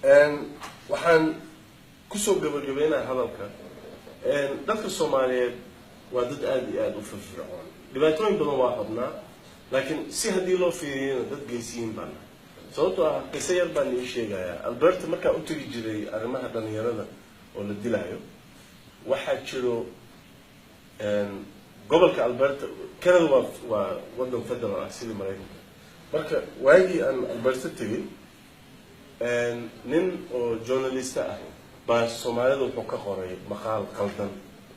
waxaan kusoo gabagabeynaa hadalka dadka Soomaaliyeed waa dad aad iyo aad u firfircoon dhibaatooyin badan waa qabnaa laakiin si hadii loo fiiriyo dad geesiin baan sababtoo ah qiso yar baan ii sheegayaa Alberta markaa u tagi jiray arrimaha dhalinyarada oo la dilaayo waxaa jiro gobolka Alberta Canada waa wadan federal ah sidii Mareykanka marka waagii aan Alberta tagay nin oo journalist ah baa Soomaalida wuxuu ka qoray maqaal qaldan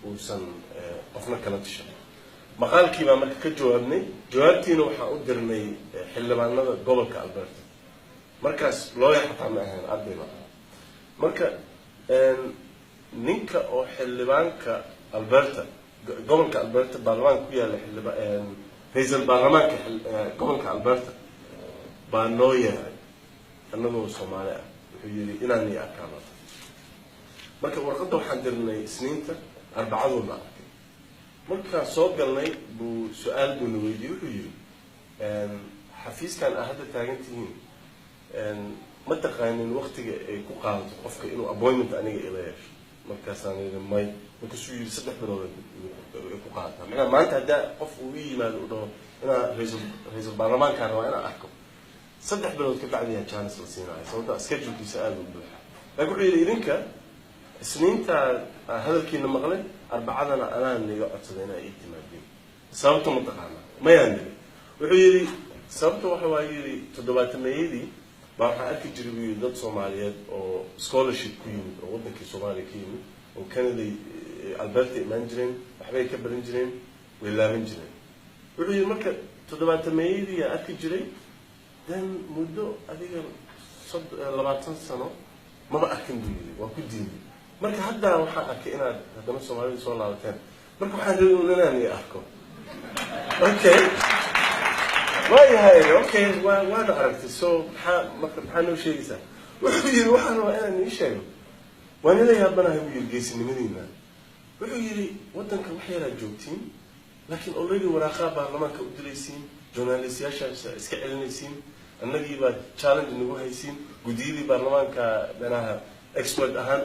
uusan qofna kala tashan maqaalkii baa marka ka jawaabnay jawaabtiina waxaa u dirnay xildhibaanada gobolka Alberta markaas loo yaxataa ma ahayn ardayda marka ninka oo xildhibaanka Alberta gobolka Alberta baarlamaanka ku yaala ra'iisul baarlamaanka gobolka Alberta baa noo yahay annagoo Soomaali ah wuxuu yiri inaan iyo arkaano marka warqadda waxaan dirnay Isniinta Arbacaduna arkay marka soo galnay buu su'aal buu weydiiyay wuxuu yiri xafiiskan hadda taagantihiin ma taqaanin waqtiga ay ku qaadato qofka inuu appointment aniga ila yeesho markaas aan yiri may markaas uu yiri 3 bilood ay ku qaadataa macnaha maanta hadda qof uu yimaado u dhaho inaa ra'iisul baarlamaanka waa inaan arko 3 bilood ka bacdi ayaa chance la siinayo sababta schedule-kiisa aad u buuxa laakiin wuxuu yiri idinka Isniinta hadalkiina maqlay Arbacadana anaa niga codsaday inay timaadeen sababta ma taqaana ma yaani wuxuu yiri sababta waxa waa yiri 7-meeyadii baa waxa arki jiray dad Soomaaliyeed oo scholarship ku yimid oo wadankii Soomaaliya ka yimid oo Canada Alberta imaan jireen waxbay ka baran jireen way laaban jireen wuxuu yiri marka 7-meeyadii arki jiray dan muddo adiga 20 sano ma arkin dunyada waa ku diiday marka hadda waxa arkay inaad hadana Soomaaliya soo laabateen marka waxaan rabaa inaan arko okay waayahay okay waan aragtay soo maxaa noo sheegaysaa wuxuu yiri waxaan rabaa inaan ii sheego waan la yaabanahay wiil geesinimadiina wuxuu yiri wadanka wax yar aad joogtiin laakiin already waraqaa baarlamaanka u dilaysiin journalistiyaasha iska celinaysiin annagii baa challenge nagu haysiin gudiyadii baarlamaanka danaha expert ahaan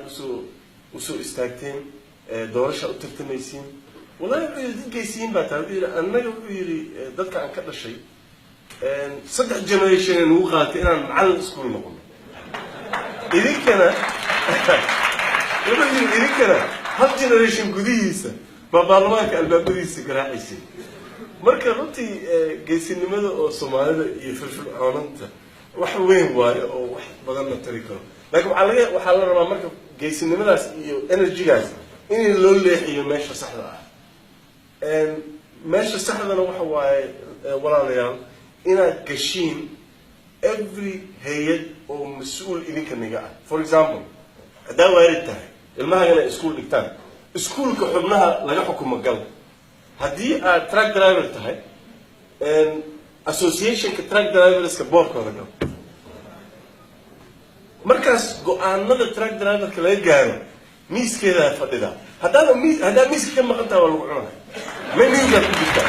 usoo istaagteen doorasho u tartamaysiin wallahi wuxuu yiri dadkaysiin baa taa wuxuu yiri annaga wuxuu yiri dadka aan ka dhashay 3 generation nagu qaatay inaan macallin iskuul noqono idinkana wuxuu yiri idinkana hal generation gudihiisa baa baarlamaanka albaabadiisa garaacaysa marka runtii geesinimada oo Soomaalida iyo firfircoonanta wax weyn waayo oo wax badan la tari karo laakiin waxa la rabaa marka geesinimadaas iyo energy-gaas in loo leexiyo meesha saxda ah meesha saxdana waxa waaye walaalayaal inaad gashiin every hay'ad oo mas'uul idinka niga ah for example hadaa waalid tahay ilmahagana iskuul dhigtaan iskuulka xubnaha laga xukumo gal haddii aad truck driver tahay association-ka truck driverska boardkooda gal markaas go'aanada truck driverka laga gaaro miiskeeda fadhida hadaa miiska ka maqan tahay waa lagu cunahay ma miiska ku jirtaa